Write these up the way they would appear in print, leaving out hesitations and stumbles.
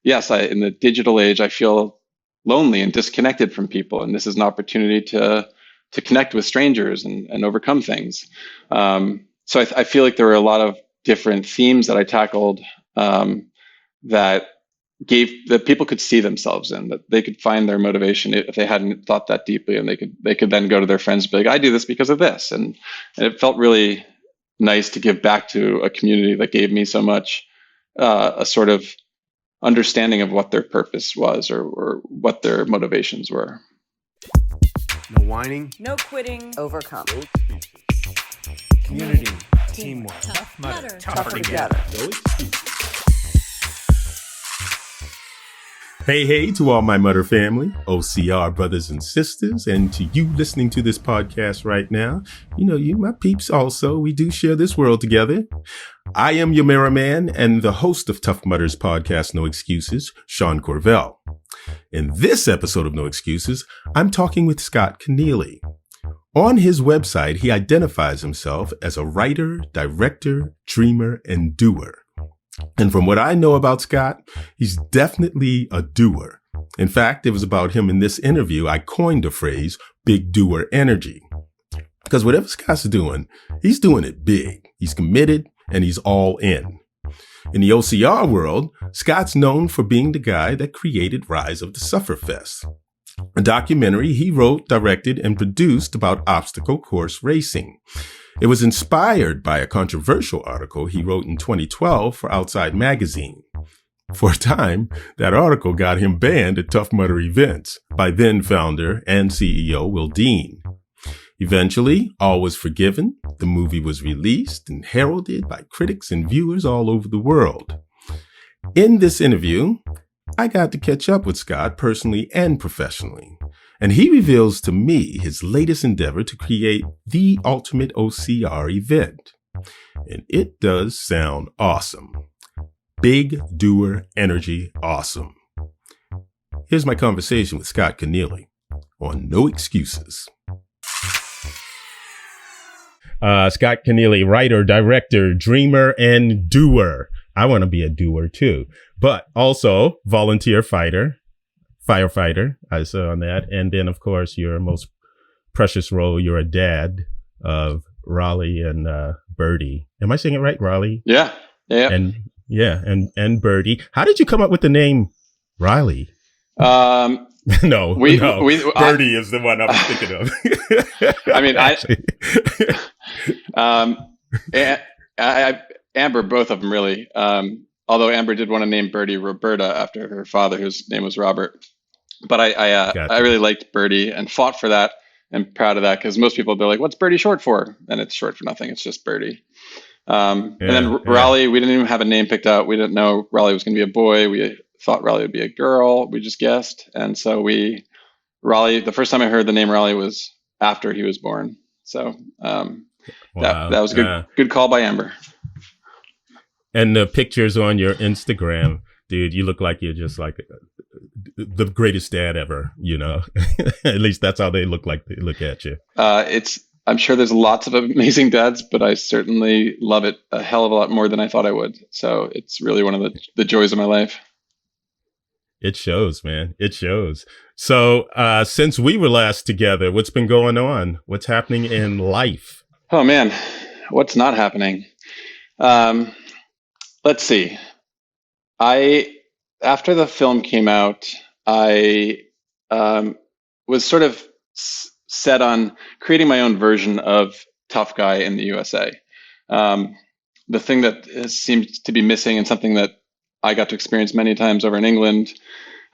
yes, in the digital age, I feel lonely and disconnected from people, and this is an opportunity to connect with strangers and overcome things. So I feel like there were a lot of different themes that I tackled, that that people could see themselves in, that they could find their motivation if they hadn't thought that deeply, and they could then go to their friends and be like, I do this because of this, and it felt really nice to give back to a community that gave me so much, a sort of understanding of what their purpose was, or what their motivations were. No whining. No quitting. Overcome. No excuses. Community. Teamwork. Tough Mudder. Tougher together. No excuses. Hey, to all my Mudder family, OCR brothers and sisters, and to you listening to this podcast right now. You my peeps also. We do share this world together. I am your mirror man and the host of Tough Mudder's podcast, No Excuses, Sean Corvelle. In this episode of No Excuses, I'm talking with Scott Keneally. On his website, he identifies himself as a writer, director, dreamer, and doer. And from what I know about Scott, he's definitely a doer. In fact, it was about him in this interview I coined the phrase Big Doer Energy. Because whatever Scott's doing, he's doing it big. He's committed and he's all in. In the OCR world, Scott's known for being the guy that created Rise of the Sufferfest, a documentary he wrote, directed, and produced about obstacle course racing. It was inspired by a controversial article he wrote in 2012 for Outside Magazine. For a time, that article got him banned at Tough Mudder events by then founder and CEO Will Dean. Eventually, all was forgiven. The movie was released and heralded by critics and viewers all over the world. In this interview, I got to catch up with Scott personally and professionally. And he reveals to me his latest endeavor to create the ultimate OCR event. And it does sound awesome. Big Doer Energy awesome. Here's my conversation with Scott Keneally on No Excuses. Scott Keneally, writer, director, dreamer, and doer. I want to be a doer too, but also volunteer firefighter. I saw on that. And then, of course, your most precious role, you're a dad of Raleigh and Birdie. Am I saying it right? Raleigh? Yeah. And Birdie. How did you come up with the name Riley? No, Birdie is the one I was thinking of. I mean, Amber, both of them really. Although Amber did want to name Birdie Roberta after her father, whose name was Robert. But I really liked Birdie and fought for that, and proud of that, because most people be like, "What's Birdie short for?" And it's short for nothing. It's just Birdie. And then Raleigh, we didn't even have a name picked out. We didn't know Raleigh was going to be a boy. We thought Raleigh would be a girl. We just guessed. And so Raleigh, the first time I heard the name Raleigh was after he was born. So that was a good call by Amber. And the pictures on your Instagram, dude, you look like you're just like the greatest dad ever, At least that's how they look like. They look at you. I'm sure there's lots of amazing dads, but I certainly love it a hell of a lot more than I thought I would. So it's really one of the joys of my life. It shows, man. It shows. So since we were last together, what's been going on? What's happening in life? Oh, man. What's not happening? Let's see. After the film came out, I was sort of set on creating my own version of tough guy in the USA. The thing that seemed to be missing, and something that I got to experience many times over in England,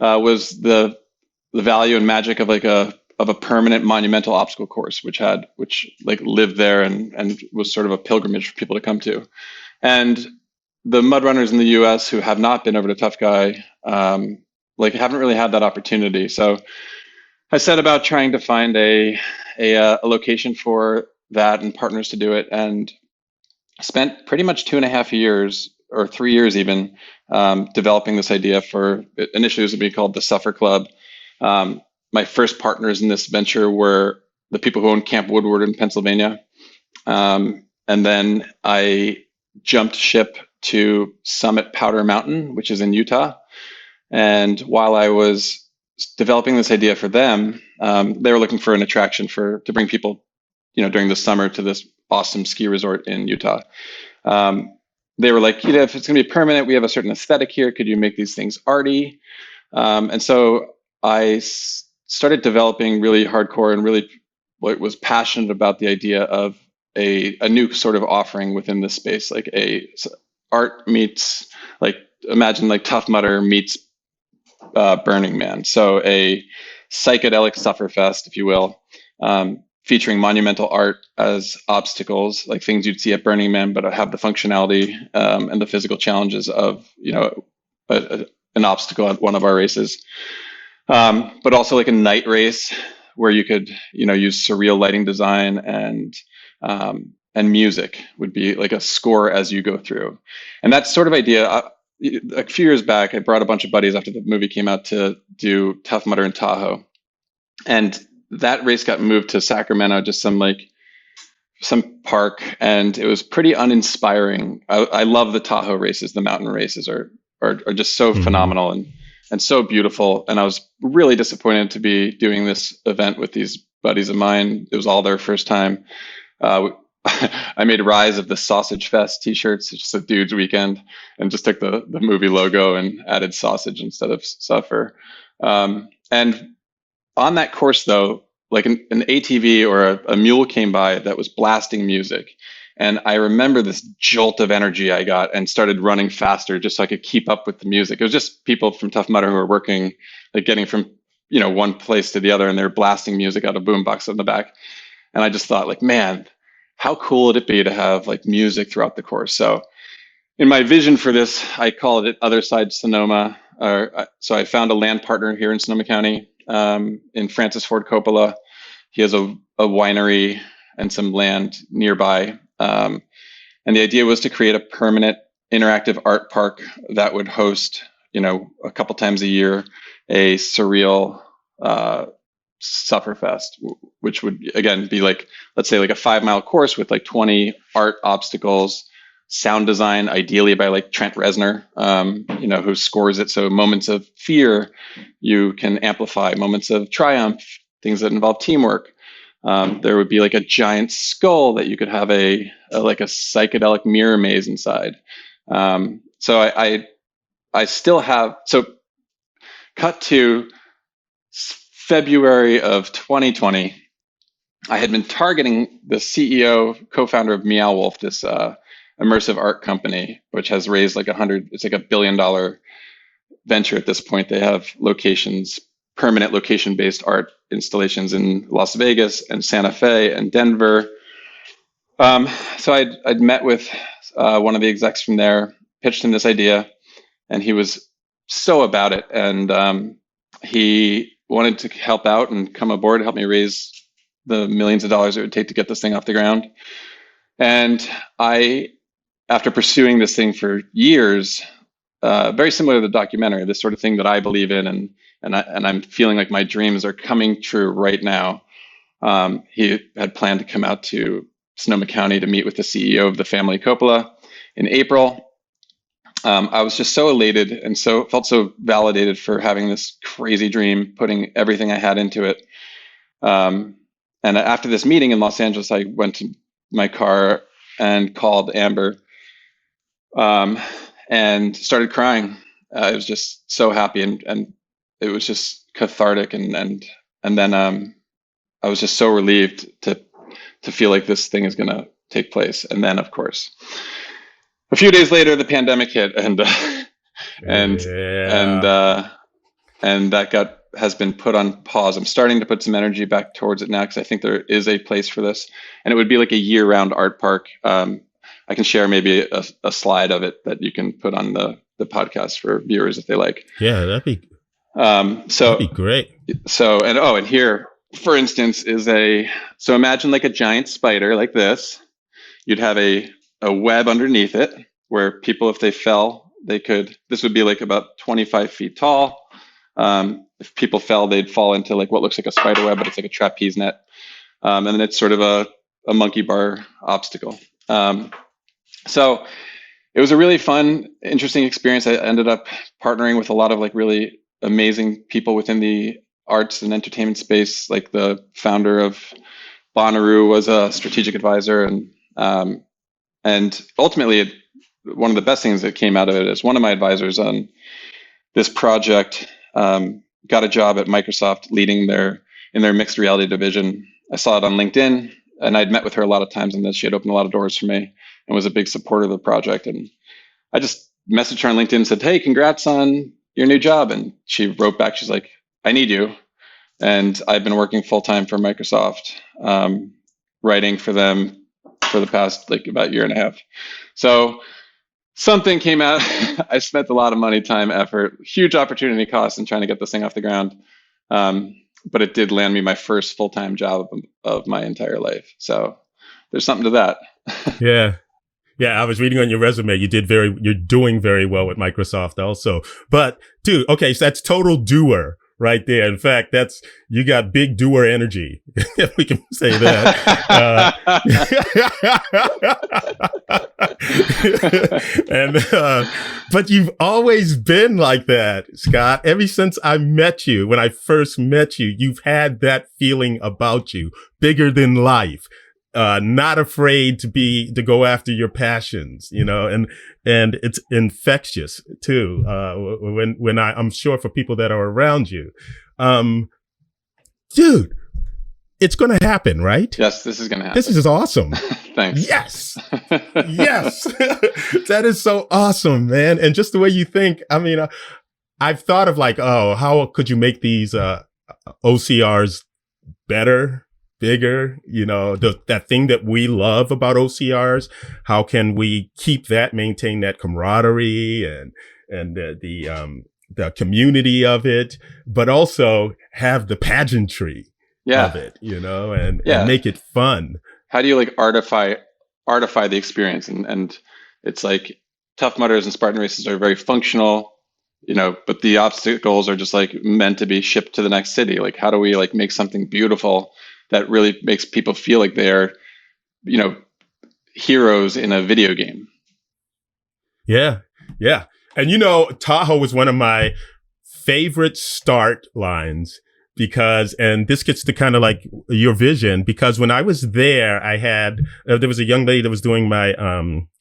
was the value and magic of a permanent monumental obstacle course, which lived there and was sort of a pilgrimage for people to come to. And the mud runners in the US who have not been over to Tough Guy, haven't really had that opportunity. So I set about trying to find a location for that and partners to do it, and spent pretty much 2.5 years, or 3 years even, developing this idea for, initially it was going to be called the Suffer Club. My first partners in this venture were the people who owned Camp Woodward in Pennsylvania. And then I jumped ship to Summit Powder Mountain, which is in Utah. And while I was developing this idea for them, they were looking for an attraction to bring people, during the summer to this awesome ski resort in Utah. They were like, if it's going to be permanent, we have a certain aesthetic here. Could you make these things arty? And so I started developing really hardcore and really was passionate about the idea of a new sort of offering within this space, like art meets, like, imagine like Tough Mudder meets Burning Man. So a psychedelic Sufferfest, if you will, featuring monumental art as obstacles, like things you'd see at Burning Man, but have the functionality and the physical challenges of, an obstacle at one of our races. But also like a night race where you could, use surreal lighting design and music would be like a score as you go through. And that sort of idea, a few years back, I brought a bunch of buddies after the movie came out to do Tough Mudder in Tahoe. And that race got moved to Sacramento, just some park, and it was pretty uninspiring. I love the Tahoe races. The mountain races are just so phenomenal and so beautiful. And I was really disappointed to be doing this event with these buddies of mine. It was all their first time. I made Rise of the Sausage Fest t-shirts, just a dude's weekend, and just took the movie logo and added sausage instead of suffer. And on that course, though, like an ATV or a mule came by that was blasting music. And I remember this jolt of energy I got and started running faster just so I could keep up with the music. It was just people from Tough Mudder who were working, like getting from, one place to the other, and they're blasting music out of boombox in the back. And I just thought, like, man, how cool would it be to have like music throughout the course? So in my vision for this, I call it Other Side Sonoma. So I found a land partner here in Sonoma County, in Francis Ford Coppola. He has a winery and some land nearby. And the idea was to create a permanent interactive art park that would host, a couple times a year, a surreal Sufferfest, which would again be like, let's say like a 5-mile course with like 20 art obstacles, sound design, ideally by like Trent Reznor, who scores it. So moments of fear, you can amplify; moments of triumph, things that involve teamwork. There would be like a giant skull that you could have a psychedelic mirror maze inside. So I still have, so cut to February of 2020, I had been targeting the CEO, co-founder of Meow Wolf, this immersive art company, which has raised like it's like $1 billion venture at this point. They have permanent location-based art installations in Las Vegas and Santa Fe and Denver. So I'd met with one of the execs from there, pitched him this idea, and he was so about it. And he wanted to help out and come aboard, help me raise the millions of dollars it would take to get this thing off the ground. And after pursuing this thing for years, very similar to the documentary, this sort of thing that I believe in, and I'm feeling like my dreams are coming true right now. He had planned to come out to Sonoma County to meet with the CEO of the family Coppola in April. I was just so elated and felt so validated for having this crazy dream, putting everything I had into it. And after this meeting in Los Angeles, I went to my car and called Amber, and started crying. I was just so happy, and it was just cathartic. And then I was just so relieved to feel like this thing is going to take place. And then, of course, a few days later, the pandemic hit, and that has been put on pause. I'm starting to put some energy back towards it now because I think there is a place for this, and it would be like a year-round art park. I can share maybe a slide of it that you can put on the podcast for viewers if they like. Yeah, that'd be great. So, and here, for instance, so imagine like a giant spider like this. You'd have a web underneath it where people, if they fell, this would be like about 25 feet tall. If people fell, they'd fall into like what looks like a spider web, but it's like a trapeze net. And then it's sort of a monkey bar obstacle. So it was a really fun, interesting experience. I ended up partnering with a lot of like really amazing people within the arts and entertainment space. Like the founder of Bonnaroo was a strategic advisor, and ultimately, one of the best things that came out of it is one of my advisors on this project got a job at Microsoft leading in their mixed reality division. I saw it on LinkedIn, and I'd met with her a lot of times, and then she had opened a lot of doors for me and was a big supporter of the project. And I just messaged her on LinkedIn and said, "Hey, congrats on your new job." And she wrote back, she's like, "I need you." And I've been working full time for Microsoft, writing for them for the past like about year and a half. So something came out. I spent a lot of money, time, effort, huge opportunity cost in trying to get this thing off the ground. But it did land me my first full-time job of my entire life. So there's something to that. Yeah. Yeah, I was reading on your resume. You're doing very well with Microsoft also. But dude, okay, so that's total doer right there. In fact, you got big doer energy, if we can say that. But you've always been like that, Scott. Ever since I met you, when I first met you, you've had that feeling about you, bigger than life. Not afraid to go after your passions, and it's infectious too. When I'm sure for people that are around you, dude, it's going to happen, right? Yes, this is going to happen. This is awesome. Thanks. Yes. Yes. That is so awesome, man. And just the way you think, I mean, I've thought of like, oh, how could you make these, OCRs better? Bigger, that thing that we love about OCRs. How can we keep that, maintain that camaraderie and the community of it, but also have the pageantry of it, and make it fun. How do you like artify the experience? And it's like Tough Mudders and Spartan races are very functional, but the obstacles are just like meant to be shipped to the next city. Like, how do we like make something beautiful that really makes people feel like they're, heroes in a video game? Yeah. Yeah. And, Tahoe was one of my favorite start lines and this gets to kind of like your vision, because when I was there, there was a young lady that was doing my,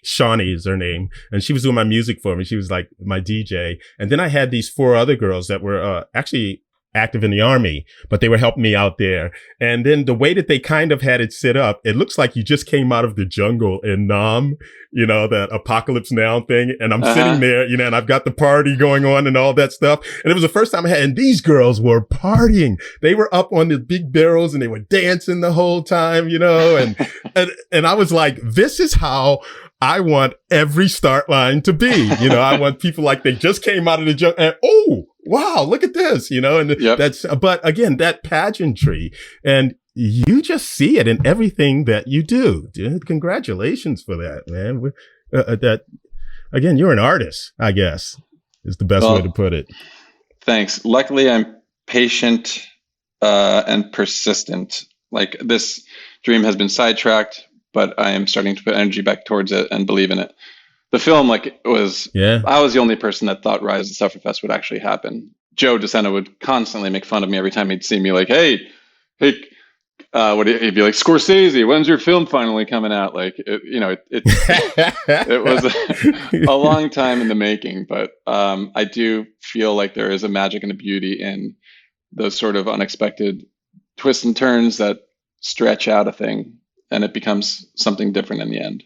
Shawnee is her name, and she was doing my music for me. She was like my DJ. And then I had these 4 other girls that were, actually active in the Army, but they were helping me out there. And then the way that they kind of had it set up, it looks like you just came out of the jungle in Nam, that Apocalypse Now thing. And I'm sitting there, and I've got the party going on and all that stuff. And it was the first time and these girls were partying. They were up on the big barrels and they were dancing the whole time, and I was like, this is how I want every start line to be. I want people like they just came out of the jungle and, oh, wow, look at this, and but again, that pageantry, and you just see it in everything that you do. Dude, congratulations for that, man. Again, you're an artist, I guess, is the best way to put it. Thanks. Luckily, I'm patient and persistent. Like, this dream has been sidetracked, but I am starting to put energy back towards it and believe in it. The film, I was the only person that thought Rise of Sufferfest would actually happen. Joe DeSena would constantly make fun of me every time he'd see me, like, hey, he'd be like, Scorsese, when's your film finally coming out? Like, it was a long time in the making, but I do feel like there is a magic and a beauty in those sort of unexpected twists and turns that stretch out a thing, and it becomes something different in the end.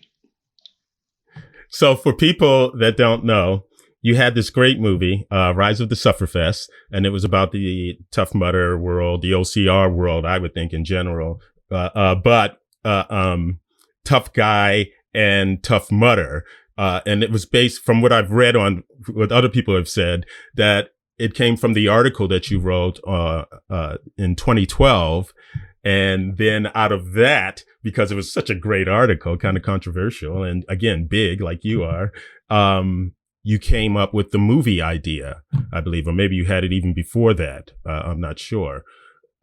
So for people that don't know, you had this great movie, Rise of the Sufferfest, and it was about the Tough Mudder world, the OCR world, I would think in general. But Tough Guy and Tough Mudder. And it was based from what I've read on what other people have said, that it came from the article that you wrote in 2012. And then out of that, because it was such a great article, kind of controversial and again, big like you are, you came up with the movie idea, I believe, or maybe you had it even before that. I'm not sure.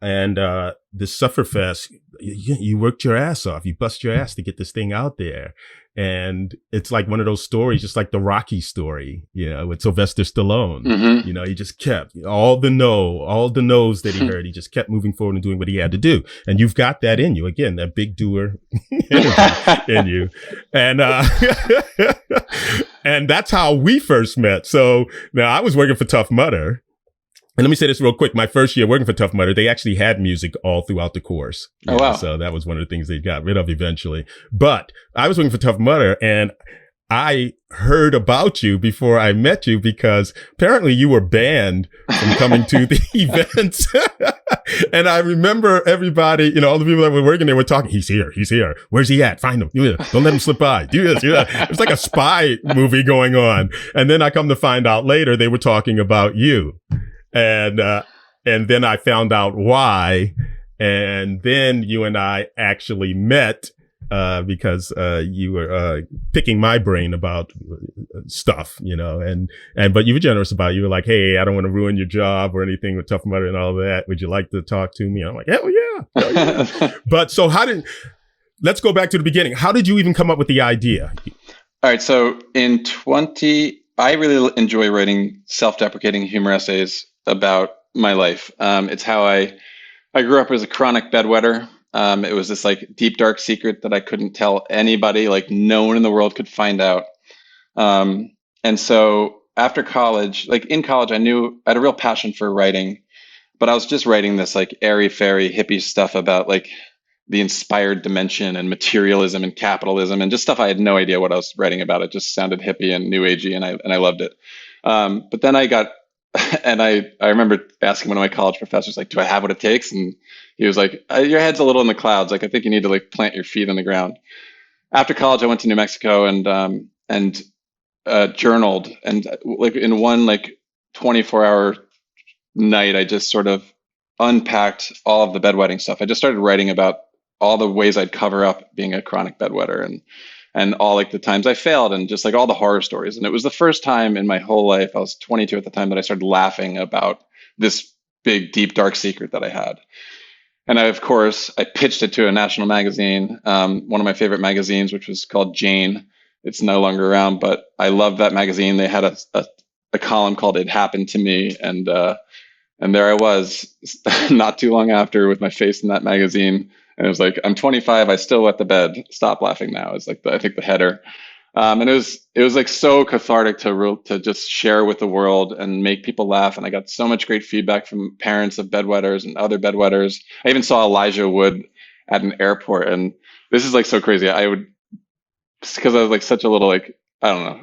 And the Sufferfest, you worked your ass off. You bust your ass to get this thing out there. And it's like one of those stories, just like the Rocky story, with Sylvester Stallone. Mm-hmm. He just kept all the no's that he heard. He just kept moving forward and doing what he had to do. And you've got that in you. Again, that big doer energy in you. And, and that's how we first met. So now I was working for Tough Mudder. And let me say this real quick. My first year working for Tough Mudder, they actually had music all throughout the course. Oh, wow. So that was one of the things they got rid of eventually. But I was working for Tough Mudder, and I heard about you before I met you because apparently you were banned from coming to the events. And I remember everybody, all the people that were working there were talking, he's here. Where's he at? Find him. Don't let him slip by. Do this. It was like a spy movie going on. And then I come to find out later they were talking about you. And then I found out why. And then you and I actually met, because, you were, picking my brain about stuff, but you were generous about it. You were like, hey, I don't want to ruin your job or anything with Tough Mudder and all that. Would you like to talk to me? I'm like, hell yeah. But so let's go back to the beginning. How did you even come up with the idea? All right. So I really enjoy writing self-deprecating humor essays about my life. It's how I grew up as a chronic bedwetter. It was this like deep, dark secret that I couldn't tell anybody, like no one in the world could find out. And so after college, like in college, I had a real passion for writing, but I was just writing this like airy-fairy hippie stuff about like the inspired dimension and materialism and capitalism and just stuff I had no idea what I was writing about. It just sounded hippie and new agey, and I loved it. But then and I remember asking one of my college professors, like, do I have what it takes? And he was like, your head's a little in the clouds. Like, I think you need to like plant your feet on the ground. After college, I went to New Mexico and journaled, and like in one like 24-hour night, I just sort of unpacked all of the bedwetting stuff. I just started writing about all the ways I'd cover up being a chronic bedwetter and all like the times I failed and just like all the horror stories. And it was the first time in my whole life, I was 22 at the time, that I started laughing about this big, deep, dark secret that I had. And of course, I pitched it to a national magazine, one of my favorite magazines, which was called Jane. It's no longer around, but I loved that magazine. They had a column called It Happened to Me. And there I was not too long after with my face in that magazine. And it was like, I'm 25. I still wet the bed. Stop laughing now. It's like I think the header. And it was like so cathartic to just share with the world and make people laugh. And I got so much great feedback from parents of bedwetters and other bedwetters. I even saw Elijah Wood at an airport. And this is like so crazy. Because I was like such a little like, I don't know,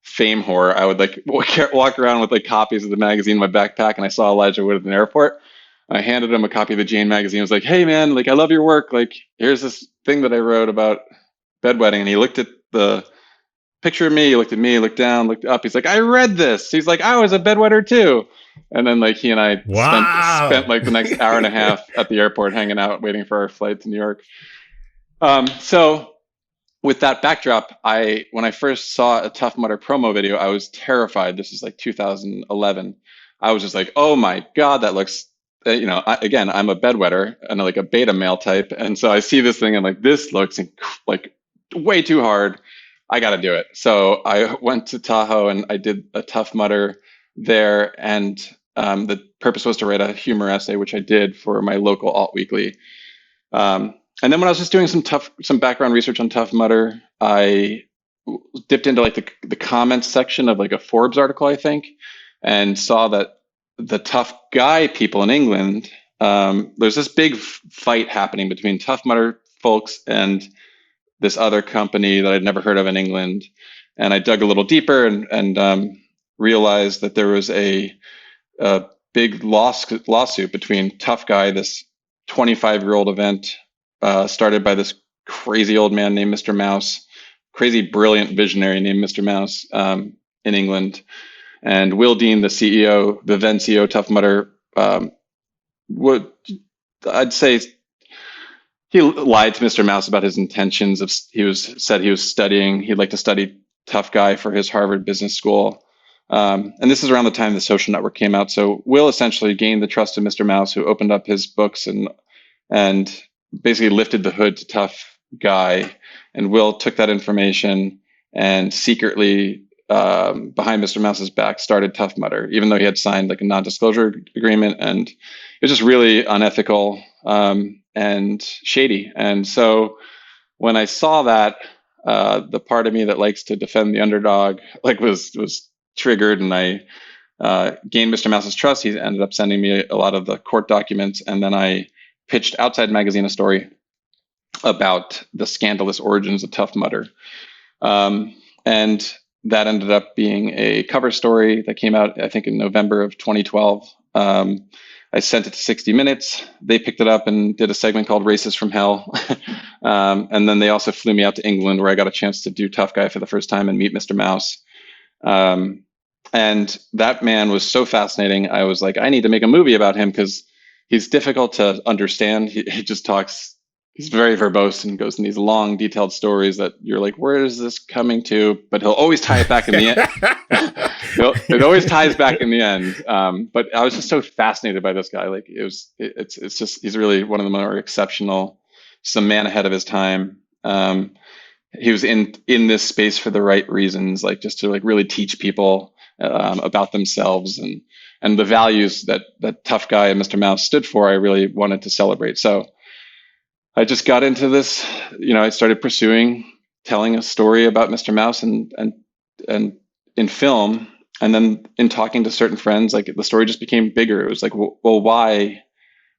fame whore. I would like walk around with like copies of the magazine in my backpack, and I saw Elijah Wood at an airport. I handed him a copy of the Jane magazine. I was like, hey man, like I love your work. Like here's this thing that I wrote about bedwetting. And he looked at the picture of me, he looked at me, looked down, looked up. He's like, I read this. He's like, I was a bedwetter too. And then like he and I spent like the next hour and a half at the airport hanging out, waiting for our flight to New York. So with that backdrop, when I first saw a Tough Mudder promo video, I was terrified. This is like 2011. I was just like, oh my God, that looks, again, I'm a bedwetter and like a beta male type. And so I see this thing and like, this looks like way too hard. I got to do it. So I went to Tahoe and I did a Tough Mudder there. And the purpose was to write a humor essay, which I did for my local alt weekly. And then when I was just doing some background research on Tough Mudder, I dipped into like the comments section of like a Forbes article, I think, and saw that the tough guy people in England, there's this big fight happening between Tough Mudder folks and this other company that I'd never heard of in England. And I dug a little deeper and realized that there was a big lawsuit between Tough Guy, this 25-year-old event started by this crazy old man named Mr. Mouse, crazy brilliant visionary named Mr. Mouse in England. And Will Dean, the CEO, the then CEO of Tough Mudder, I'd say he lied to Mr. Mouse about his intentions. He'd like to study Tough Guy for his Harvard Business School. And this is around the time the Social Network came out. So Will essentially gained the trust of Mr. Mouse, who opened up his books and basically lifted the hood to Tough Guy. And Will took that information and secretly, behind Mr. Mouse's back, started Tough Mudder, even though he had signed like a non-disclosure agreement, and it was just really unethical and shady. And so when I saw that, the part of me that likes to defend the underdog was triggered, and I gained Mr. Mouse's trust. He ended up sending me a lot of the court documents, and then I pitched Outside Magazine a story about the scandalous origins of Tough Mudder. And that ended up being a cover story that came out, I think, in November of 2012. I sent it to 60 Minutes. They picked it up and did a segment called Races from Hell. And then they also flew me out to England, where I got a chance to do Tough Guy for the first time and meet Mr. Mouse. And that man was so fascinating. I was like, I need to make a movie about him because he's difficult to understand. He just talks. He's very verbose and goes in these long, detailed stories that you're like, where is this coming to? But he'll always tie it back in the end. It always ties back in the end. But I was just so fascinated by this guy. Like it's just, he's really one of the more exceptional, some man ahead of his time. He was in this space for the right reasons, like just to like really teach people about themselves and the values that Tough Guy and Mr. Mouse stood for. I really wanted to celebrate. So I just got into this, I started pursuing telling a story about Mr. Mouse and in film. And then in talking to certain friends, like the story just became bigger. It was like, well, why?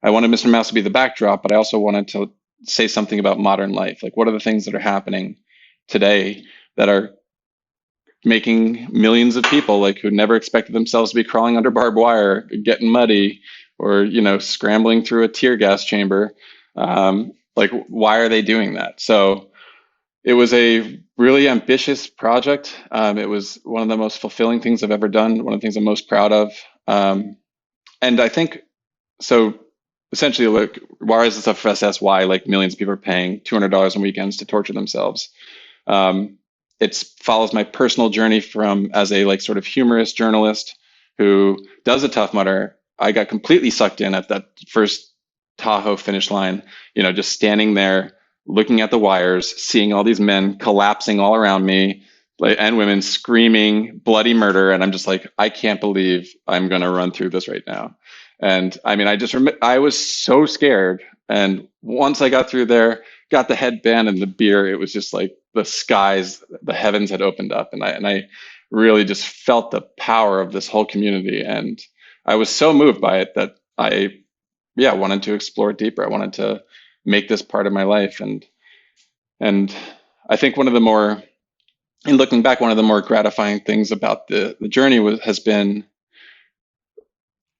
I wanted Mr. Mouse to be the backdrop, but I also wanted to say something about modern life. Like, what are the things that are happening today that are making millions of people like who never expected themselves to be crawling under barbed wire, getting muddy, or, scrambling through a tear gas chamber. Like, why are they doing that? So it was a really ambitious project. It was one of the most fulfilling things I've ever done, one of the things I'm most proud of. And I think, so essentially, like, why is the Sufferfest? Why like millions of people are paying $200 on weekends to torture themselves? It follows my personal journey from as a like sort of humorous journalist who does a Tough Mudder. I got completely sucked in at that first Tahoe finish line, just standing there, looking at the wires, seeing all these men collapsing all around me, and women screaming bloody murder. And I'm just like, I can't believe I'm going to run through this right now. And I mean, I was so scared. And once I got through there, got the headband and the beer, it was just like the skies, the heavens had opened up. And I really just felt the power of this whole community. And I was so moved by it that I wanted to explore it deeper. I wanted to make this part of my life. And I think in looking back, one of the more gratifying things about the journey has been,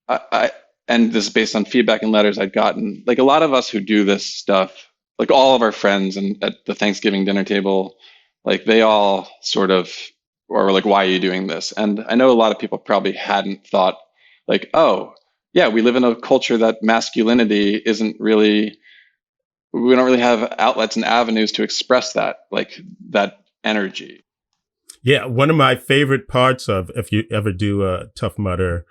and this is based on feedback and letters I'd gotten, like a lot of us who do this stuff, like all of our friends and at the Thanksgiving dinner table, like they all sort of were like, why are you doing this? And I know a lot of people probably hadn't thought like, oh, yeah, we live in a culture that masculinity we don't really have outlets and avenues to express that, like that energy. Yeah, one of my favorite parts of, if you ever do a Tough Mudder,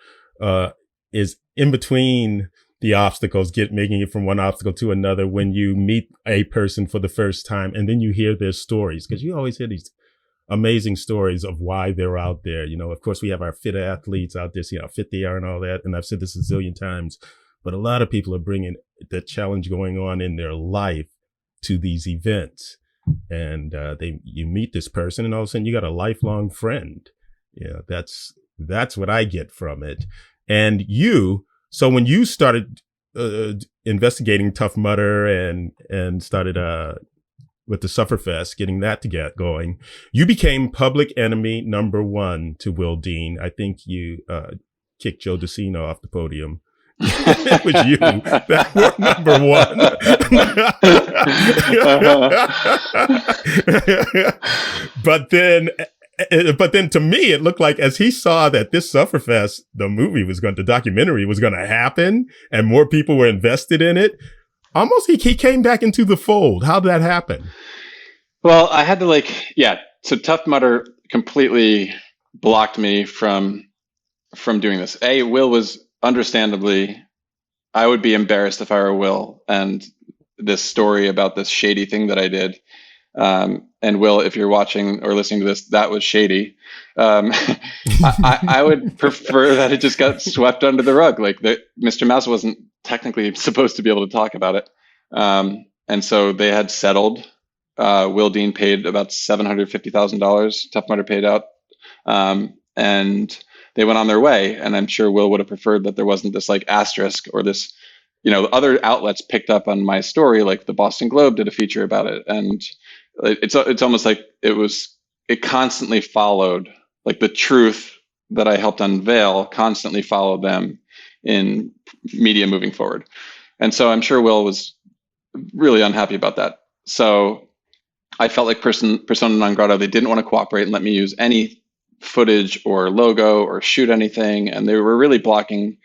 is in between the obstacles, making it from one obstacle to another, when you meet a person for the first time and then you hear their stories, because you always hear these amazing stories of why they're out there. Of course, we have our fit athletes out there, how fit they are and all that. And I've said this a zillion times, but a lot of people are bringing the challenge going on in their life to these events. And you meet this person and all of a sudden you got a lifelong friend. Yeah, that's what I get from it. And so when you started investigating Tough Mudder and started with the Sufferfest, getting that to get going, you became public enemy number one to Will Dean. I think you kicked Joe DeCino off the podium. It was you that were number one. But then to me, it looked like as he saw that this Sufferfest, the documentary was going to happen and more people were invested in it, almost he came back into the fold. How did that happen? Well, I had to so Tough Mudder completely blocked me from doing this. Will was understandably, I would be embarrassed if I were Will, and this story about this shady thing that I did. And Will, if you're watching or listening to this, that was shady. I would prefer that it just got swept under the rug. Like Mr. Mouse wasn't technically supposed to be able to talk about it. And so they had settled. Will Dean paid about $750,000. Tough Mudder paid out. And they went on their way. And I'm sure Will would have preferred that there wasn't this like asterisk or this, other outlets picked up on my story, like the Boston Globe did a feature about it. And it's almost like it constantly followed, like the truth that I helped unveil constantly followed them in media moving forward. And so I'm sure Will was really unhappy about that. So I felt like persona non grata. They didn't want to cooperate and let me use any footage or logo or shoot anything. And they were really blocking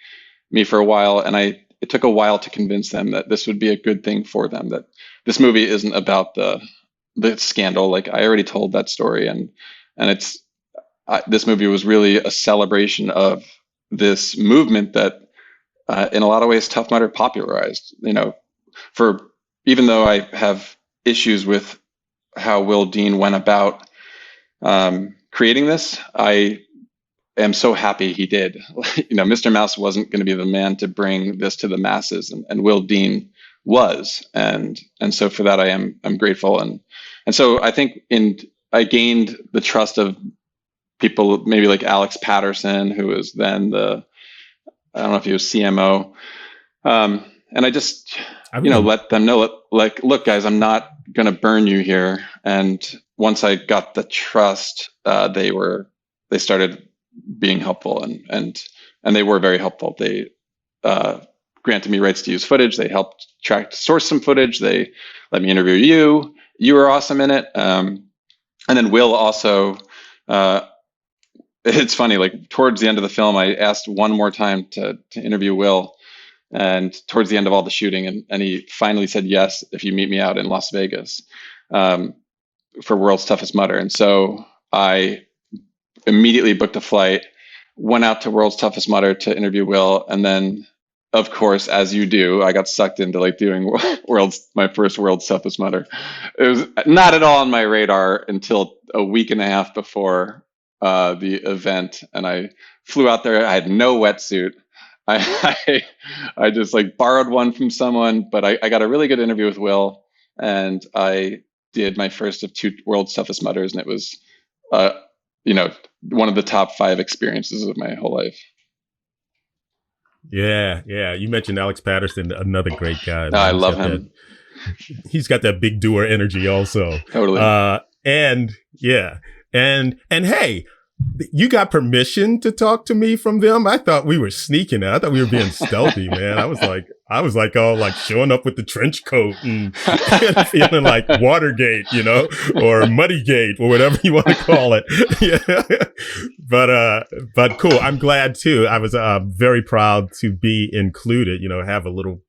me for a while. And it took a while to convince them that this would be a good thing for them, that this movie isn't about the scandal. Like I already told that story, and it's this movie was really a celebration of this movement that in a lot of ways Tough Mudder popularized. For even though I have issues with how Will Dean went about creating this, I am so happy he did. Mr. Mouse wasn't going to be the man to bring this to the masses, and Will Dean was, and so for that I'm grateful, and so I think I gained the trust of people maybe like Alex Patterson, who was then I don't know if he was CMO, and I just let them know, like, look guys, I'm not going to burn you here. And once I got the trust, they started being helpful, and they were very helpful. They granted me rights to use footage. They helped source some footage. They let me interview you. You were awesome in it. And then Will also, it's funny, like towards the end of the film, I asked one more time to interview Will, and towards the end of all the shooting, and he finally said yes, if you meet me out in Las Vegas for World's Toughest Mudder. And so I immediately booked a flight, went out to World's Toughest Mudder to interview Will, and then, of course, as you do, I got sucked into like doing my first World's Toughest Mudder. It was not at all on my radar until a week and a half before the event, and I flew out there. I had no wetsuit. I just like borrowed one from someone, but I got a really good interview with Will, and I did my first of 2 World's Toughest Mudders, and it was one of the top 5 experiences of my whole life. Yeah. You mentioned Alex Patterson, another great guy. I love him. He's got that Big Doer energy also. Totally. And hey, you got permission to talk to me from them? I thought we were sneaking out. I thought we were being stealthy, man. I was like all like showing up with the trench coat and feeling like Watergate, or Muddygate or whatever you want to call it. Yeah. But cool. I'm glad too. I was very proud to be included, have a little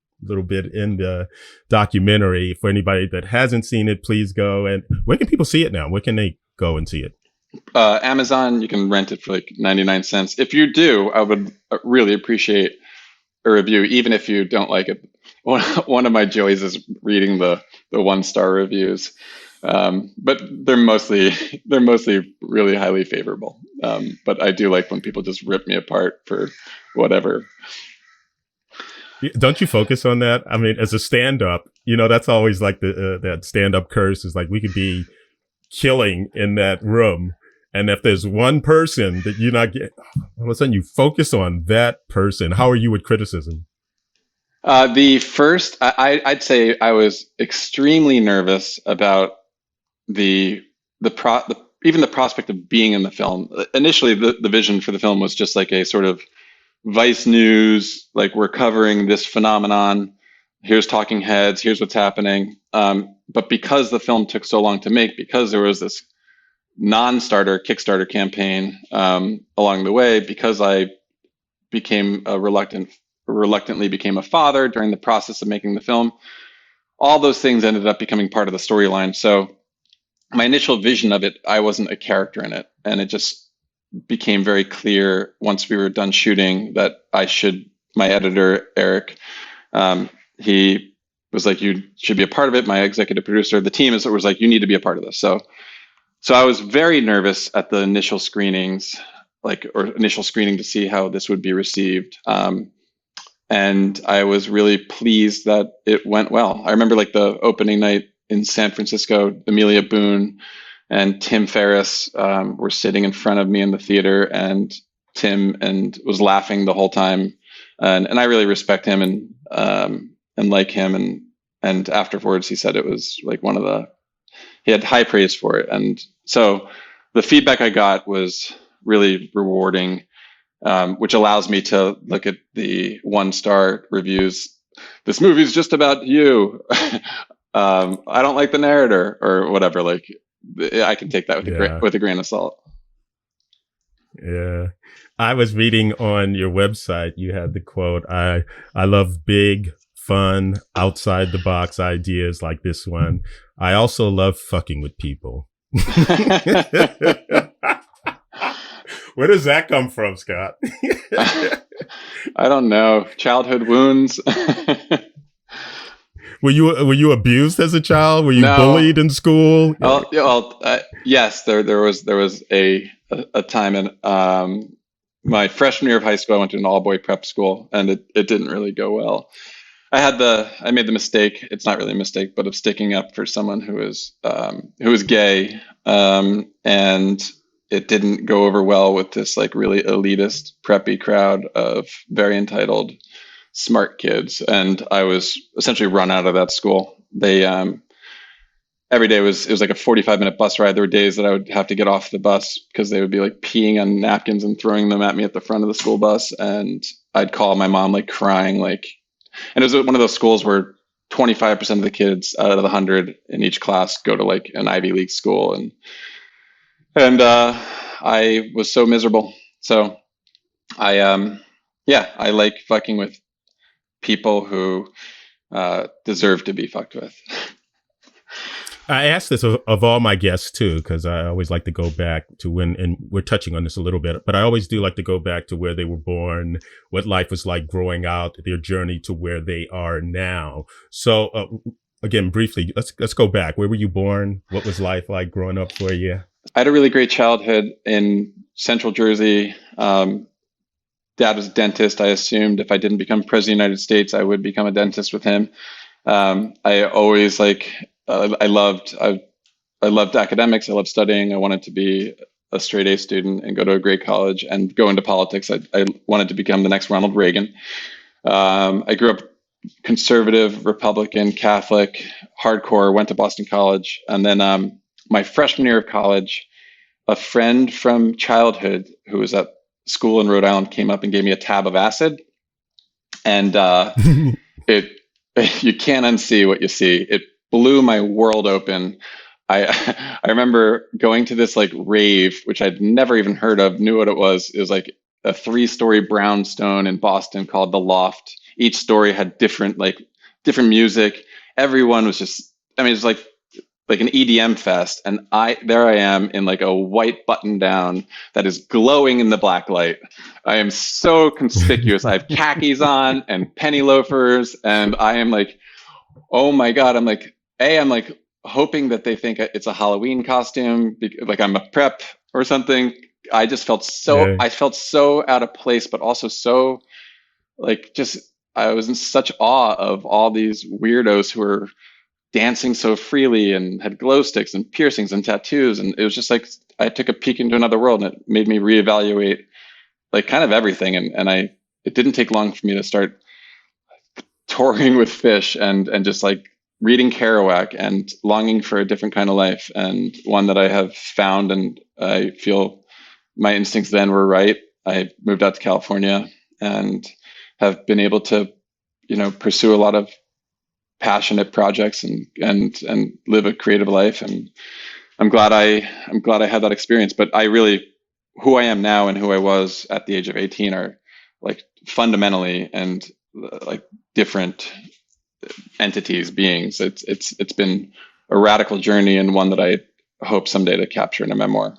bit in the documentary. For anybody that hasn't seen it, please go. And where can people see it now? Where can they go and see it? Amazon, you can rent it for like 99 cents. If you do, I would really appreciate a review, even if you don't like it. One of my joys is reading the 1-star reviews, but they're mostly really highly favorable. But I do like when people just rip me apart for whatever. Don't you focus on that? I mean, as a stand-up, that's always like that stand-up curse is like we could be killing in that room. And if there's one person that you're not getting, all of a sudden you focus on that person. How are you with criticism? The first, I'd say I was extremely nervous about even the prospect of being in the film. Initially, the vision for the film was just like a sort of Vice News, like we're covering this phenomenon. Here's talking heads. Here's what's happening. But because the film took so long to make, because there was this non-starter Kickstarter campaign along the way, because I reluctantly became a father during the process of making the film, all those things ended up becoming part of the storyline. So my initial vision of it, I wasn't a character in it, and it just became very clear once we were done shooting that my editor, Eric, he was like, you should be a part of it. My executive producer, the team was like, you need to be a part of this. So I was very nervous at the initial screenings, or initial screening to see how this would be received. And I was really pleased that it went well. I remember like the opening night in San Francisco, Amelia Boone and Tim Ferriss were sitting in front of me in the theater, and Tim was laughing the whole time. And I really respect him and like him. And afterwards, he said it was like he had high praise for it. And so the feedback I got was really rewarding, which allows me to look at the 1-star reviews. This movie's just about you. I don't like the narrator or whatever. Like, I can take that with a grain of salt. Yeah. I was reading on your website, you had the quote, I love big, fun, outside the box ideas like this one. I also love fucking with people. Where does that come from, Scott? I don't know. Childhood wounds. Were you abused as a child? Were you bullied in school? Yes, there was a time in my freshman year of high school. I went to an all-boy prep school, and it didn't really go well. I made the mistake. It's not really a mistake, but of sticking up for someone who was gay, and it didn't go over well with this like really elitist, preppy crowd of very entitled, smart kids, and I was essentially run out of that school. They every day it was like a 45-minute bus ride. There were days that I would have to get off the bus because they would be like peeing on napkins and throwing them at me at the front of the school bus, and I'd call my mom like crying, like. And it was one of those schools where 25% of the kids out of the 100 in each class go to like an Ivy League school, and I was so miserable. So I like fucking with people who deserve to be fucked with. I asked this of all my guests too, because I always like to go back to when, and we're touching on this a little bit, but I always do like to go back to where they were born, what life was like growing out, their journey to where they are now. So again, briefly, let's go back. Where were you born? What was life like growing up for you? I had a really great childhood in Central Jersey. Dad was a dentist. I assumed if I didn't become president of the United States, I would become a dentist with him. I always I loved academics. I loved studying. I wanted to be a straight A student and go to a great college and go into politics. I wanted to become the next Ronald Reagan. I grew up conservative, Republican, Catholic, hardcore, went to Boston College. And then my freshman year of college, a friend from childhood who was at school in Rhode Island came up and gave me a tab of acid. And you can't unsee what you see. It blew my world open. I remember going to this like rave, which I'd never even heard of, knew what it was. It was like a 3-story brownstone in Boston called The Loft. Each story had different music. Everyone was just, it was like an EDM fest. And there I am in like a white button down that is glowing in the black light. I am so conspicuous. I have khakis on and penny loafers, and I am like, oh my God. I'm like hoping that they think it's a Halloween costume, like I'm a prep or something. I just felt I felt so out of place, but also so I was in such awe of all these weirdos who were dancing so freely and had glow sticks and piercings and tattoos. And it was just like, I took a peek into another world, and it made me reevaluate like kind of everything. And it didn't take long for me to start touring with Fish and just like reading Kerouac and longing for a different kind of life, and one that I have found. And I feel my instincts then were right. I moved out to California and have been able to, pursue a lot of passionate projects and live a creative life. And I'm glad I had that experience. But who I am now and who I was at the age of 18 are like fundamentally and like different entities, beings. It's been a radical journey, and one that I hope someday to capture in a memoir.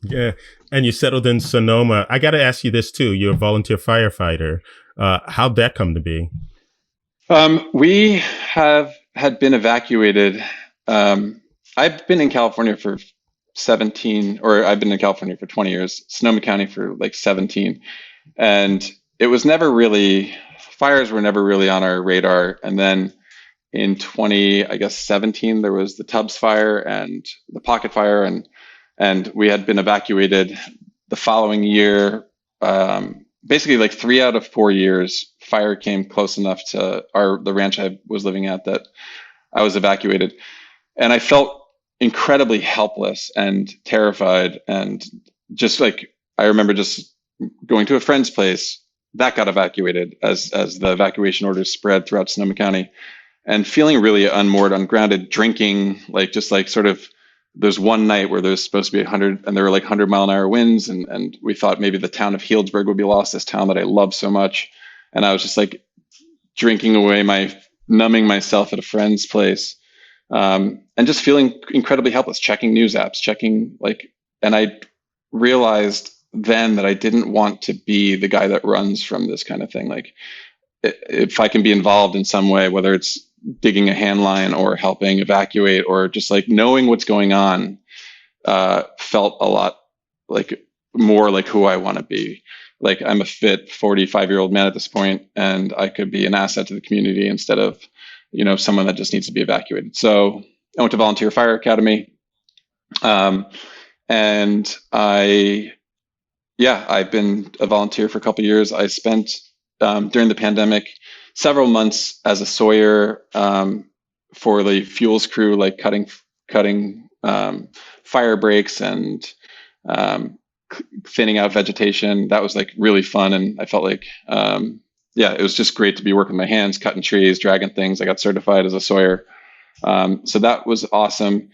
Yeah. And you settled in Sonoma. I got to ask you this too. You're a volunteer firefighter. How'd that come to be? We have had been evacuated. I've been in California for 17, or I've been in California for 20 years, Sonoma County for like 17. And it was never really, fires were never really on our radar. And then in 17, there was the Tubbs fire and the Pocket fire, and we had been evacuated the following year. Basically, like 3 out of 4 years, fire came close enough to the ranch I was living at that I was evacuated, and I felt incredibly helpless and terrified, and just like I remember just going to a friend's place that got evacuated as the evacuation orders spread throughout Sonoma County, and feeling really unmoored, ungrounded, drinking, like just like sort of there's one night where there's supposed to be 100 and there were like 100-mile-an-hour winds, and we thought maybe the town of Healdsburg would be lost, this town that I love so much. And I was just like drinking away numbing myself at a friend's place, and just feeling incredibly helpless, checking news apps, and I realized then that I didn't want to be the guy that runs from this kind of thing. Like if I can be involved in some way, whether it's digging a hand line or helping evacuate or just like knowing what's going on, felt a lot like more like who I want to be. Like I'm a fit 45-year-old man at this point, and I could be an asset to the community instead of, someone that just needs to be evacuated. So I went to Volunteer Fire Academy. And I've been a volunteer for a couple of years. I spent, during the pandemic, several months as a sawyer, for the fuels crew, like cutting fire breaks and thinning out vegetation. That was like really fun, and I felt like it was just great to be working with my hands, cutting trees, dragging things. I got certified as a sawyer, so that was awesome.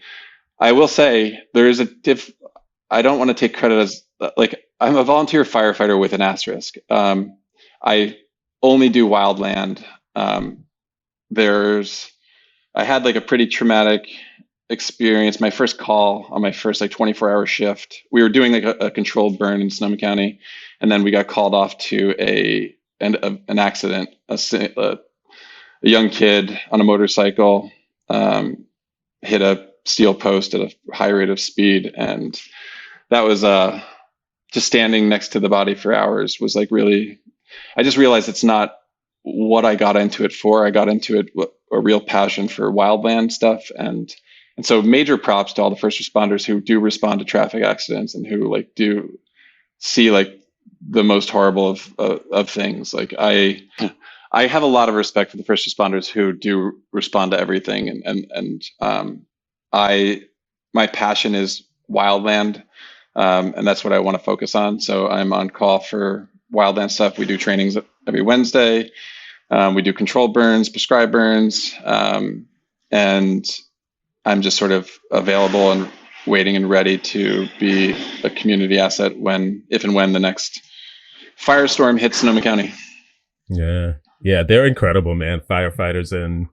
I will say I don't want to take credit as like I'm a volunteer firefighter with an asterisk. I only do wildland. I had like a pretty traumatic experience. My first call on my first like 24-hour shift, we were doing like a controlled burn in Sonoma County, and then we got called off to an accident. A young kid on a motorcycle hit a steel post at a high rate of speed, and that was just standing next to the body for hours was like really. I just realized it's not what I got into it for. I got into it with a real passion for wildland stuff, and so major props to all the first responders who do respond to traffic accidents and who like do see like the most horrible of things. Like I have a lot of respect for the first responders who do respond to everything, and my passion is wildland, and that's what I want to focus on. So I'm on call for wildland stuff. We do trainings every Wednesday. We do controlled burns, prescribed burns, and I'm just sort of available and waiting and ready to be a community asset if and when the next firestorm hits Sonoma County. Yeah, they're incredible, man. Firefighters, and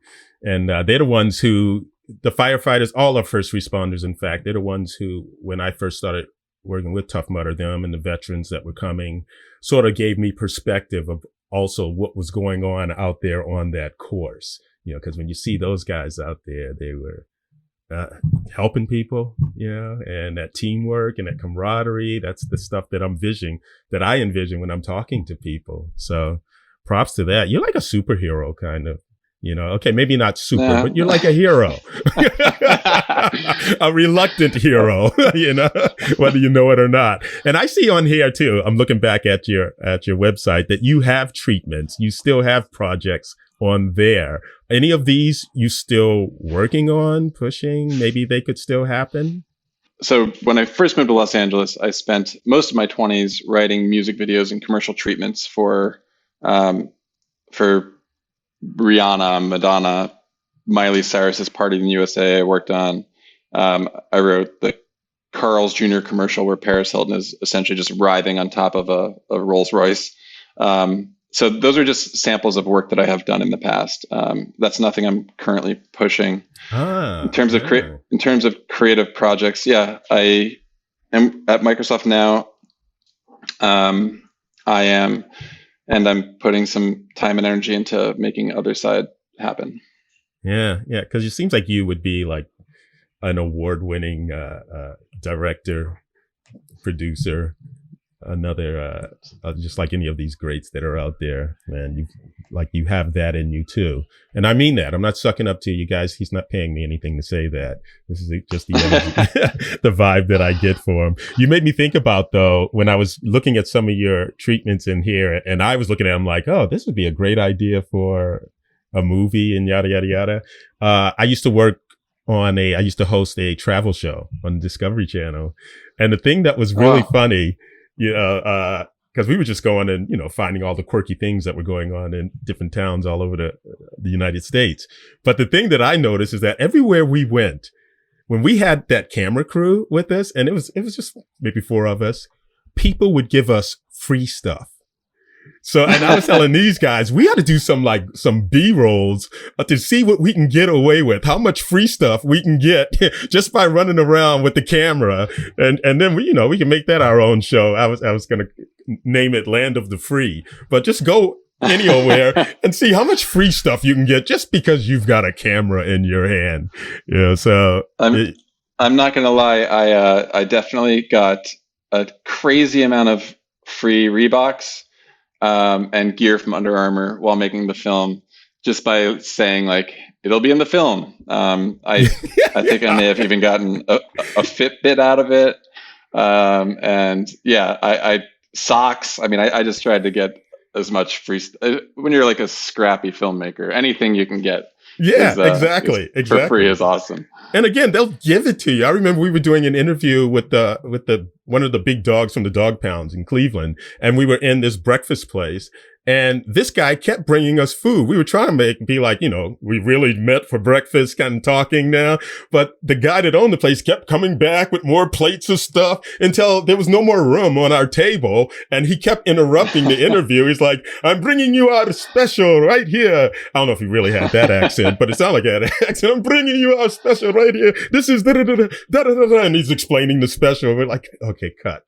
they're the ones who, the firefighters, all our first responders, in fact, they're the ones who, when I first started working with Tough Mudder, them and the veterans that were coming, sort of gave me perspective of also what was going on out there on that course. Because when you see those guys out there, they were helping people, and that teamwork and that camaraderie. That's the stuff that I envision when I'm talking to people. So props to that. You're like a superhero, kind of. Okay, maybe not super, but you're like a hero, a reluctant hero, whether you know it or not. And I see on here too, I'm looking back at your website, that you have treatments. You still have projects on there. Any of these you still working on, pushing? Maybe they could still happen? So when I first moved to Los Angeles, I spent most of my 20s writing music videos and commercial treatments for Rihanna, Madonna, Miley Cyrus's Party in the USA. I worked on. I wrote the Carl's Jr. commercial where Paris Hilton is essentially just writhing on top of a Rolls Royce. So those are just samples of work that I have done in the past. That's nothing I'm currently pushing. In terms of creative projects, I am at Microsoft now. I am, and I'm putting some time and energy into making Other Side happen. Yeah, because it seems like you would be like an award-winning director, producer, another just like any of these greats that are out there, man. You have that in you too, and I mean that. I'm not sucking up to you guys. He's not paying me anything to say that. This is just the energy, the vibe that I get for him. You made me think about, though, when I was looking at some of your treatments in here, and I was looking at them like, oh, this would be a great idea for a movie and yada yada yada. I used to host a travel show on the Discovery Channel, and the thing that was really funny, because we were just going and, finding all the quirky things that were going on in different towns all over the United States. But the thing that I noticed is that everywhere we went, when we had that camera crew with us, and it was just maybe 4 of us, people would give us free stuff. So, and I was telling these guys, we had to do some B-rolls to see what we can get away with, how much free stuff we can get just by running around with the camera. And then we can make that our own show. I was going to name it Land of the Free, but just go anywhere and see how much free stuff you can get just because you've got a camera in your hand. So I'm not going to lie. I definitely got a crazy amount of free Reeboks. And gear from Under Armour while making the film, just by saying like it'll be in the film. I think I may have even gotten a Fitbit out of it, and yeah, I socks. I mean, I just tried to get as much free. When you're like a scrappy filmmaker, anything you can get. Yeah, exactly. For free is awesome. And again, they'll give it to you. I remember we were doing an interview with one of the big dogs from the dog pounds in Cleveland, and we were in this breakfast place, and this guy kept bringing us food. We were trying to be like, we really met for breakfast, kind of talking now. But the guy that owned the place kept coming back with more plates of stuff until there was no more room on our table. And he kept interrupting the interview. He's like, I'm bringing you our special right here. I don't know if he really had that accent, but it sounded like he had an accent. I'm bringing you our special right here. This is da-da-da-da-da-da-da. And he's explaining the special. We're like, okay, cut.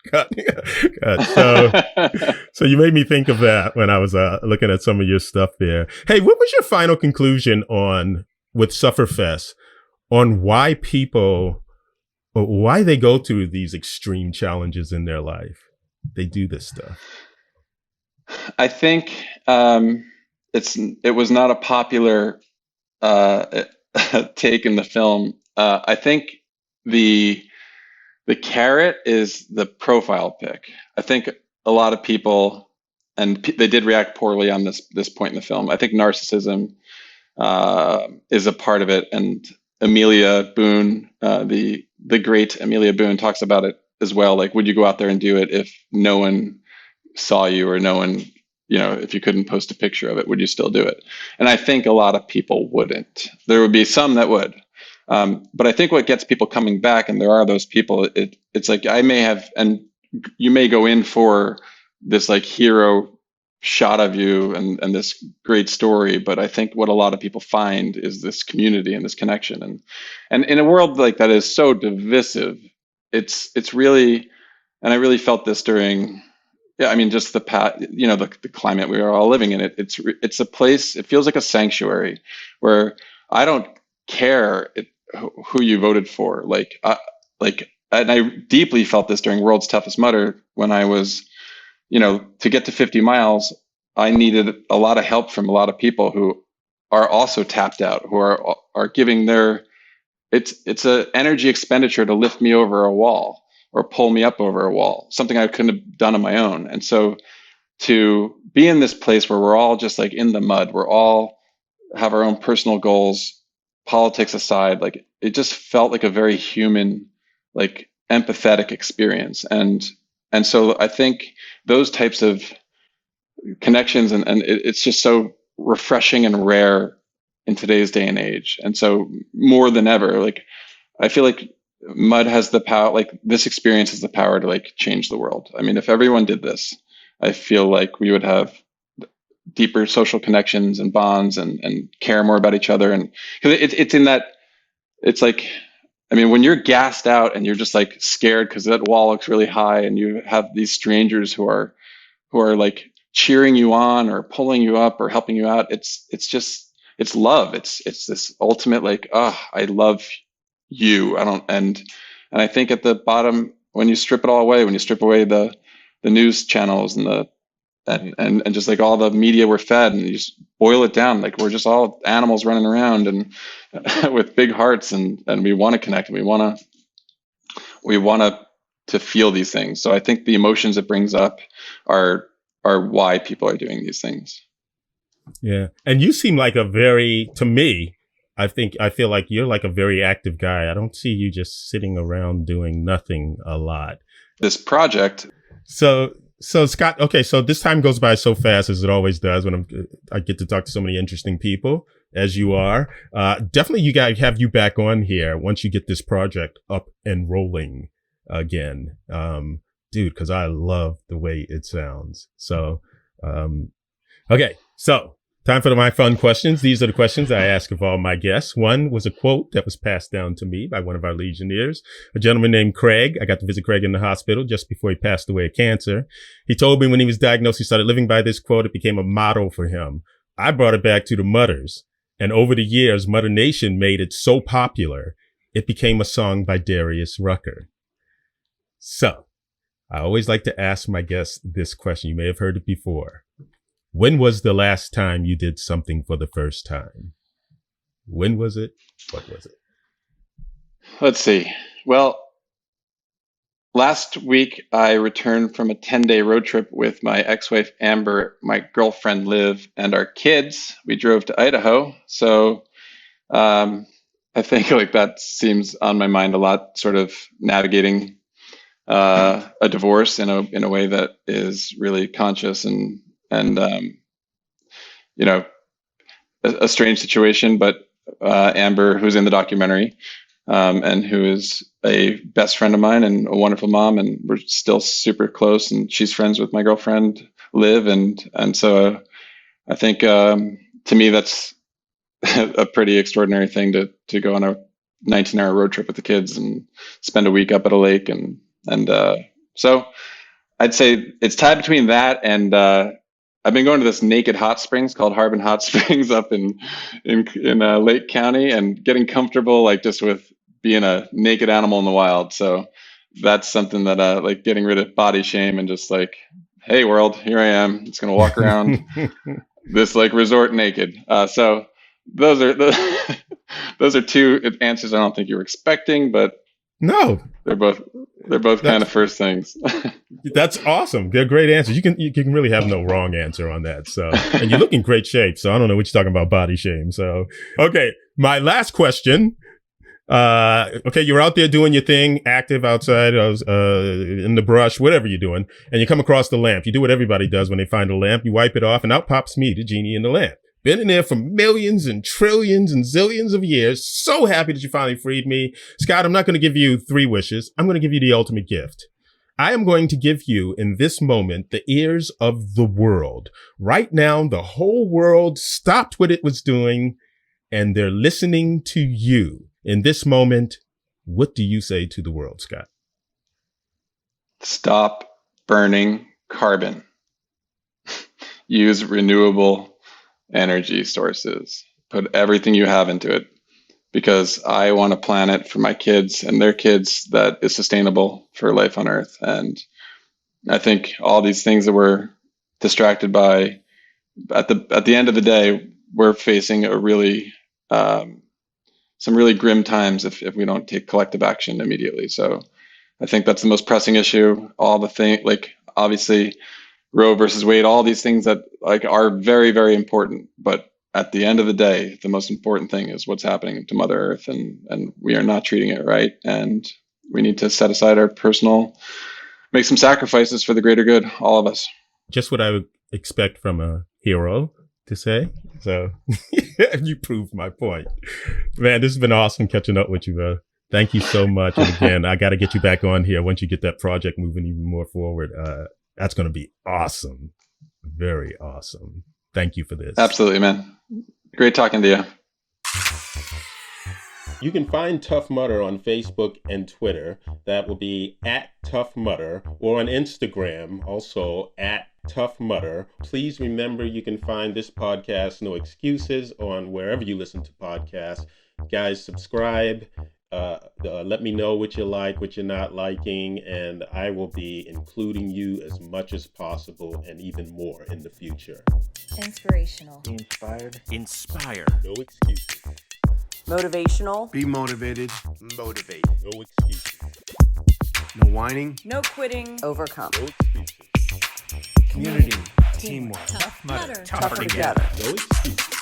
So you made me think of that when I was looking at some of your stuff there. Hey, what was your final conclusion with Sufferfest on why they go through these extreme challenges in their life? They do this stuff. I think it was not a popular take in the film. I think the carrot is the profile pic. I think a lot of people, and they did react poorly on this point in the film. I think narcissism is a part of it, and Amelia Boone, the great Amelia Boone, talks about it as well. Like, would you go out there and do it if no one saw you, or no one, if you couldn't post a picture of it, would you still do it? And I think a lot of people wouldn't. There would be some that would. But I think what gets people coming back, and there are those people, it's like I may have, and you may go in for this like hero shot of you and this great story, but I think what a lot of people find is this community and this connection, and in a world like that is so divisive, it's really, and I really felt this during, just the climate we are all living in. It's a place, it feels like a sanctuary where I don't care who you voted for, and I deeply felt this during World's Toughest Mudder when I was, to get to 50 miles, I needed a lot of help from a lot of people who are also tapped out, who are giving it's an energy expenditure to lift me over a wall or pull me up over a wall, something I couldn't have done on my own. And so to be in this place where we're all just like in the mud, we're all have our own personal goals, politics aside, like it just felt like a very human, like empathetic experience. And so I think those types of connections and it's just so refreshing and rare in today's day and age. And so more than ever, like I feel like mud has the power, like this experience has the power to like change the world. I mean, if everyone did this, I feel like we would have deeper social connections and bonds and care more about each other. And because it's in that, it's like, I mean, when you're gassed out and you're just like scared because that wall looks really high, and you have these strangers who are like cheering you on or pulling you up or helping you out, it's love. It's this ultimate like, oh, I love you. And I think at the bottom, when you strip it all away, when you strip away the news channels and and just like all the media we're fed, and you just boil it down, like we're just all animals running around and with big hearts, and we want to connect, and we want to feel these things. So I think the emotions it brings up are why people are doing these things. Yeah. And you seem like to me, I feel like you're like a very active guy. I don't see you just sitting around doing nothing a lot. This project. So Scott, okay, so this time goes by so fast, as it always does when I get to talk to so many interesting people as you are. Definitely you got to have you back on here once you get this project up and rolling again. Dude, because I love the way it sounds. So, okay, so time for my fun questions. These are the questions I ask of all my guests. One was a quote that was passed down to me by one of our Legionnaires, a gentleman named Craig. I got to visit Craig in the hospital just before he passed away of cancer. He told me when he was diagnosed, he started living by this quote. It became a motto for him. I brought it back to the Mutters. And over the years, Mutter Nation made it so popular, it became a song by Darius Rucker. So I always like to ask my guests this question. You may have heard it before. When was the last time you did something for the first time? When was it? What was it? Let's see. Well, last week I returned from a 10-day road trip with my ex-wife Amber, my girlfriend Liv, and our kids. We drove to Idaho. So I think like that seems on my mind a lot, sort of navigating a divorce in a way that is really conscious and a strange situation, but Amber, who's in the documentary, and who is a best friend of mine and a wonderful mom, and we're still super close, and she's friends with my girlfriend Liv, and so I think to me that's a pretty extraordinary thing to go on a 19-hour road trip with the kids and spend a week up at a lake, and so I'd say it's tied between that and I've been going to this naked hot springs called Harbin Hot Springs up in Lake County, and getting comfortable like just with being a naked animal in the wild. So that's something that like getting rid of body shame and just like, hey world, here I am. Just gonna walk around this like resort naked. So those are two answers I don't think you were expecting, but no, they're both kind of first things. That's awesome. They're great answers. You can really have no wrong answer on that. So, and you look in great shape. So I don't know what you're talking about body shame. So, okay. My last question. Okay. You're out there doing your thing, active outside, in the brush, whatever you're doing. And you come across the lamp. You do what everybody does when they find a lamp. You wipe it off and out pops me, the genie in the lamp. Been in there for millions and trillions and zillions of years. So happy that you finally freed me. Scott, I'm not going to give you 3 wishes. I'm going to give you the ultimate gift. I am going to give you in this moment the ears of the world. Right now, the whole world stopped what it was doing and they're listening to you. In this moment, what do you say to the world, Scott? Stop burning carbon. Use renewable energy sources. Put everything you have into it, because I want a planet for my kids and their kids that is sustainable for life on Earth. And I think all these things that we're distracted by, at the end of the day, we're facing a really some really grim times if we don't take collective action immediately. So I think that's the most pressing issue. All the things, like obviously Roe versus Wade, all these things that like are very, very important, but at the end of the day, the most important thing is what's happening to Mother Earth, and we are not treating it right. And we need to set aside our personal, make some sacrifices for the greater good, all of us. Just what I would expect from a hero to say. So you proved my point. Man, this has been awesome catching up with you, bro. Thank you so much. And again, I got to get you back on here once you get that project moving even more forward. That's going to be awesome. Very awesome. Thank you for this. Absolutely, man. Great talking to you. You can find Tough Mudder on Facebook and Twitter. That will be at Tough Mudder, or on Instagram, also at Tough Mudder. Please remember you can find this podcast, No Excuses, on wherever you listen to podcasts. Guys, subscribe. Let me know what you like, what you're not liking, and I will be including you as much as possible and even more in the future. Inspirational. Be inspired. Inspire. No excuses. Motivational. Be motivated. Motivate. No excuses. No whining. No quitting. Overcome. No excuses. Community. Teamwork. Tough Mudder. Tougher together. No excuses.